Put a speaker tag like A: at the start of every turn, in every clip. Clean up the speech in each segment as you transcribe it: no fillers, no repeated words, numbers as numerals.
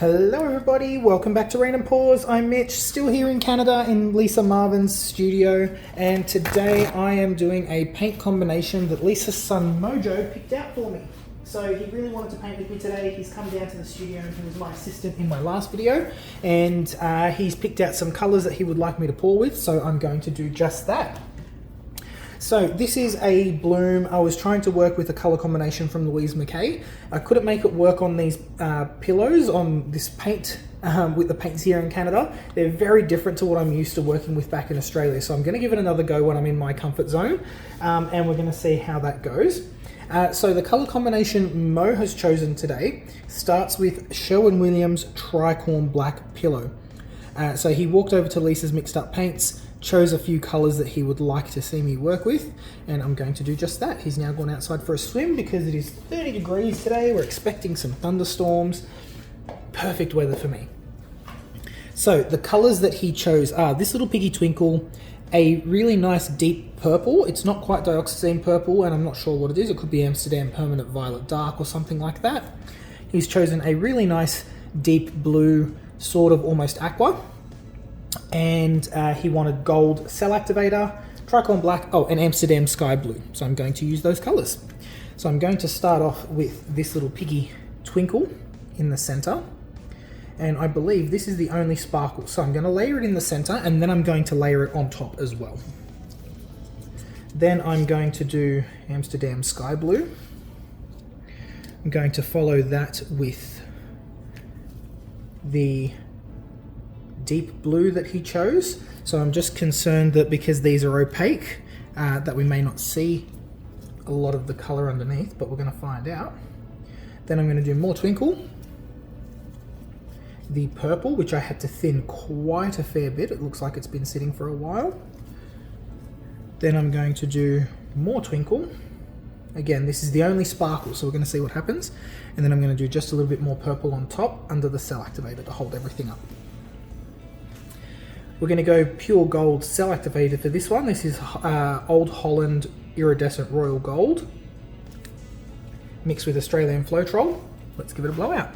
A: Hello everybody, welcome back to Rain and Pours. I'm Mitch, still here in Canada in Lisa Marvin's studio, and today I am doing a paint combination that Lisa's son Mojo picked out for me. So he really wanted to paint with me today. He's come down to the studio and he was my assistant in my last video, and he's picked out some colours that he would like me to pour with, so I'm going to do just that. So this is a bloom. I was trying to work with a colour combination from Louise McKay. I couldn't make it work on these pillows on this paint with the paints here in Canada. They're very different to what I'm used to working with back in Australia. So I'm going to give it another go when I'm in my comfort zone, and we're going to see how that goes. So the colour combination Mo has chosen today starts with Sherwin-Williams Tricorn Black Pillow. So he walked over to Lisa's Mixed Up Paints, chose a few colours that he would like to see me work with, and I'm going to do just that. He's now gone outside for a swim because it is 30 degrees today. We're expecting some thunderstorms. Perfect weather for me. So the colours that he chose are This Little Piggy Twinkle, a really nice deep purple. It's not quite dioxazine purple, and I'm not sure what it is. It could be Amsterdam Permanent Violet Dark or something like that. He's chosen a really nice deep blue, sort of almost aqua. And he wanted gold cell activator, tricorn black, and Amsterdam sky blue. So I'm going to use those colours. So I'm going to start off with This Little Piggy Twinkle in the centre. And I believe this is the only sparkle. So I'm going to layer it in the centre, and then I'm going to layer it on top as well. Then I'm going to do Amsterdam sky blue. I'm going to follow that with the deep blue that he chose. So I'm just concerned that because these are opaque, that we may not see a lot of the colour underneath, but we're going to find out. Then I'm going to do more Twinkle. The purple, which I had to thin quite a fair bit. It looks like it's been sitting for a while. Then I'm going to do more Twinkle. Again, this is the only sparkle, so we're going to see what happens. And then I'm going to do just a little bit more purple on top under the cell activator to hold everything up. We're going to go pure gold cell activator for this one. This is Old Holland Iridescent Royal Gold mixed with Australian Floetrol. Let's give it a blowout.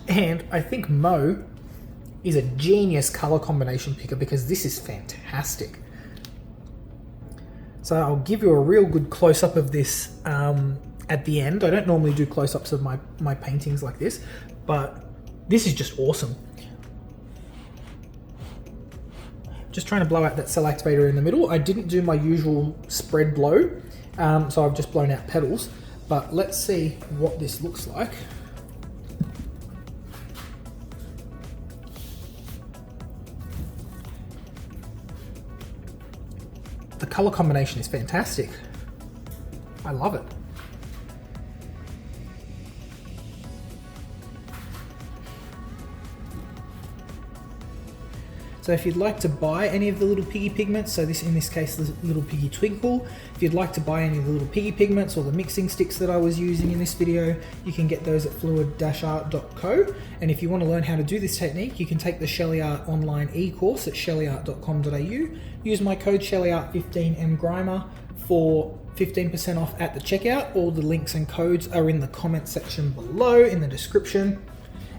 A: And I think Mo is a genius colour combination picker because this is fantastic. So I'll give you a real good close-up of this at the end. I don't normally do close-ups of my paintings like this, but this is just awesome. Just trying to blow out that cell activator in the middle. I didn't do my usual spread blow, so I've just blown out petals, but let's see what this looks like. The colour combination is fantastic. I love it. So if you'd like to buy any of the Little Piggy pigments, so in this case the Little Piggy Twinkle, if you'd like to buy any of the Little Piggy pigments or the mixing sticks that I was using in this video, you can get those at fluid-art.co. And if you want to learn how to do this technique, you can take the Shelee Art online e-course at sheleeart.com.au. Use my code SheleeArt15mgrimer for 15% off at the checkout. All the links and codes are in the comment section below in the description.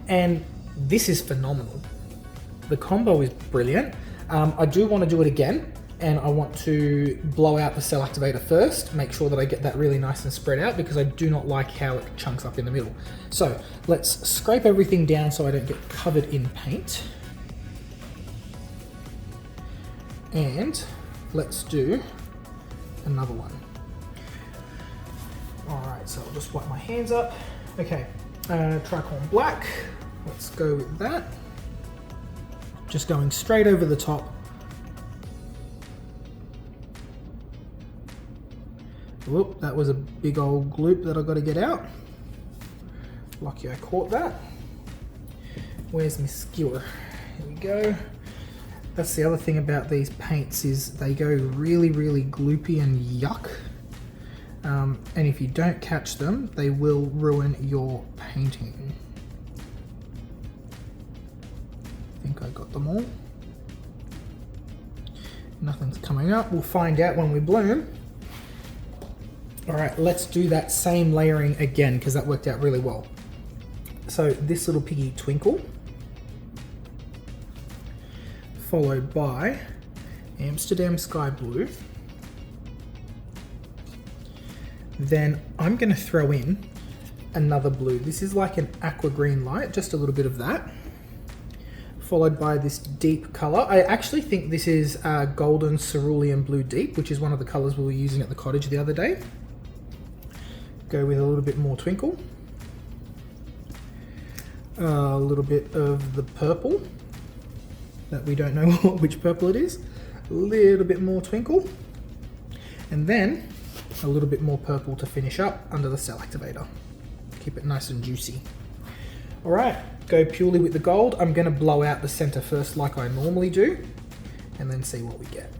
A: And this is phenomenal. The combo is brilliant. I do want to do it again, and I want to blow out the cell activator first, make sure that I get that really nice and spread out because I do not like how it chunks up in the middle. So let's scrape everything down so I don't get covered in paint. And let's do another one. All right, so I'll just wipe my hands up. Okay, tricorn black. Let's go with that. Just going straight over the top. Whoop, that was a big old gloop that I got to get out. Lucky I caught that. Where's my skewer? Here we go. That's the other thing about these paints is they go really, really gloopy and yuck. And if you don't catch them, they will ruin your painting. I think I got them all. Nothing's coming up. We'll find out when we bloom. All right, let's do that same layering again because that worked out really well. So This Little Piggy Twinkle, followed by Amsterdam Sky Blue. Then I'm going to throw in another blue. This is like an aqua green light, just a little bit of that. Followed by this deep color. I actually think this is Golden Cerulean Blue Deep, which is one of the colors we were using at the cottage the other day. Go with a little bit more twinkle. A little bit of the purple that we don't know which purple it is. A little bit more twinkle. And then a little bit more purple to finish up under the cell activator. Keep it nice and juicy. All right, go purely with the gold. I'm going to blow out the center first like I normally do, and then see what we get.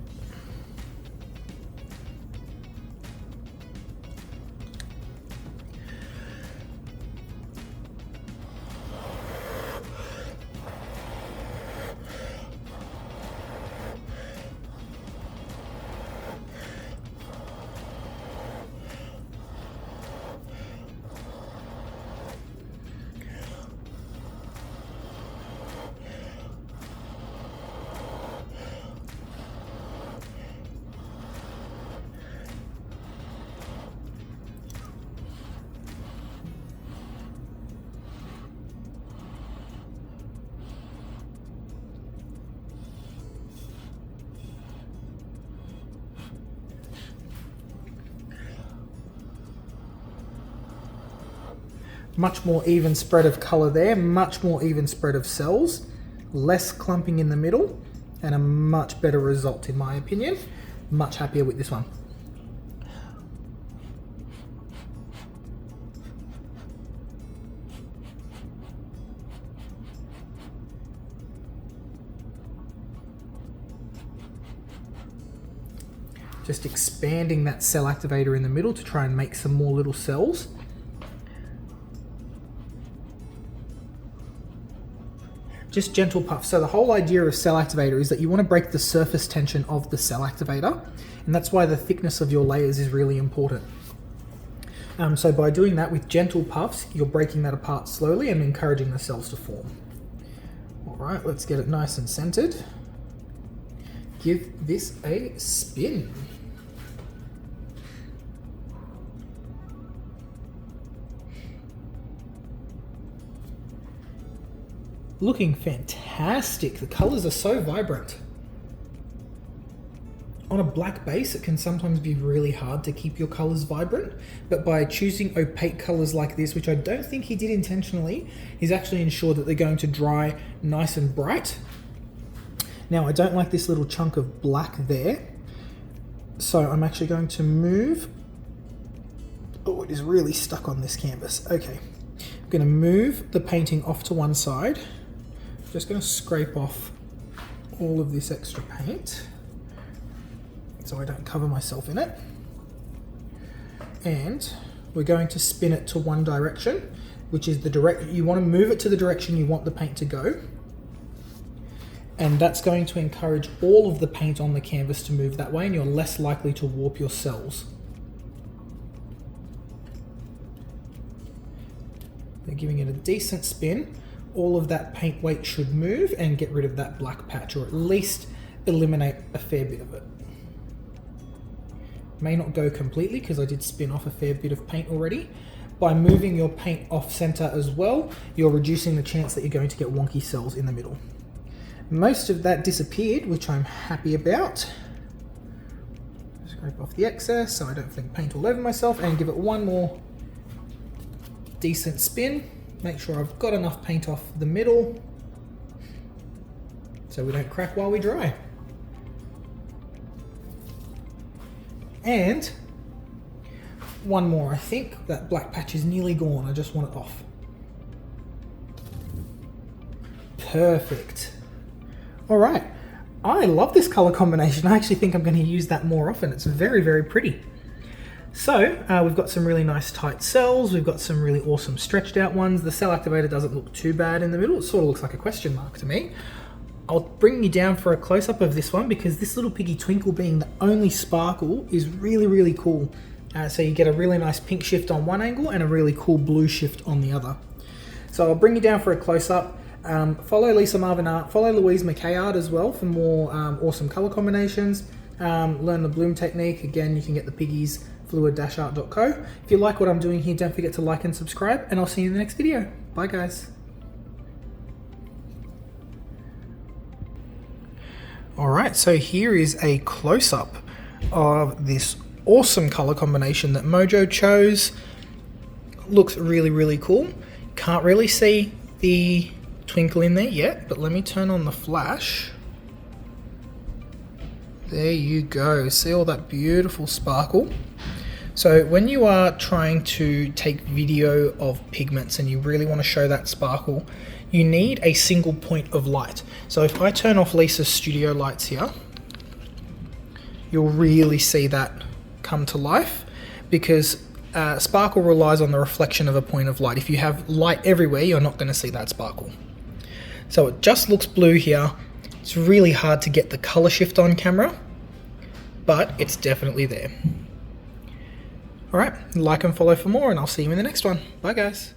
A: Much more even spread of color there, much more even spread of cells, less clumping in the middle, and a much better result in my opinion. Much happier with this one. Just expanding that cell activator in the middle to try and make some more little cells. Just gentle puffs. So the whole idea of cell activator is that you want to break the surface tension of the cell activator, and that's why the thickness of your layers is really important. So by doing that with gentle puffs, you're breaking that apart slowly and encouraging the cells to form. All right, let's get it nice and centered. Give this a spin. Looking fantastic. The colors are so vibrant. On a black base, it can sometimes be really hard to keep your colors vibrant, but by choosing opaque colors like this, which I don't think he did intentionally, he's actually ensured that they're going to dry nice and bright. Now, I don't like this little chunk of black there, so I'm actually going to move. Oh, it is really stuck on this canvas. Okay, I'm going to move the painting off to one side. Just going to scrape off all of this extra paint so I don't cover myself in it. And we're going to spin it to one direction, which is the direct, you want to move it to the direction you want the paint to go. And that's going to encourage all of the paint on the canvas to move that way, and you're less likely to warp your cells. They're giving it a decent spin. All of that paint weight should move and get rid of that black patch, or at least eliminate a fair bit of it. May not go completely because I did spin off a fair bit of paint already. By moving your paint off center as well, you're reducing the chance that you're going to get wonky cells in the middle. Most of that disappeared, which I'm happy about. Scrape off the excess so I don't fling paint all over myself, and give it one more decent spin. Make sure I've got enough paint off the middle so we don't crack while we dry. And one more, I think. That black patch is nearly gone. I just want it off. Perfect. All right. I love this color combination. I actually think I'm going to use that more often. It's very, very pretty. So we've got some really nice tight cells. We've got some really awesome stretched out ones. The cell activator doesn't look too bad in the middle. It sort of looks like a question mark to me. I'll bring you down for a close-up of this one because this little piggy twinkle being the only sparkle is really, really cool. So you get a really nice pink shift on one angle and a really cool blue shift on the other. So I'll bring you down for a close-up. Follow Lisa Marvin Art, follow Louise McKay Art as well for more awesome color combinations. Learn the bloom technique. Again, you can get the piggies, fluid-art.co. If you like what I'm doing here, don't forget to like and subscribe, and I'll see you in the next video. Bye guys. Alright, so here is a close-up of this awesome color combination that Mojo chose. Looks really, really cool. Can't really see the twinkle in there yet, but let me turn on the flash. There you go. See all that beautiful sparkle? So when you are trying to take video of pigments and you really want to show that sparkle, you need a single point of light. So if I turn off Lisa's studio lights here, you'll really see that come to life because sparkle relies on the reflection of a point of light. If you have light everywhere, you're not going to see that sparkle. So it just looks blue here. It's really hard to get the color shift on camera, but it's definitely there. All right, like and follow for more, and I'll see you in the next one. Bye guys.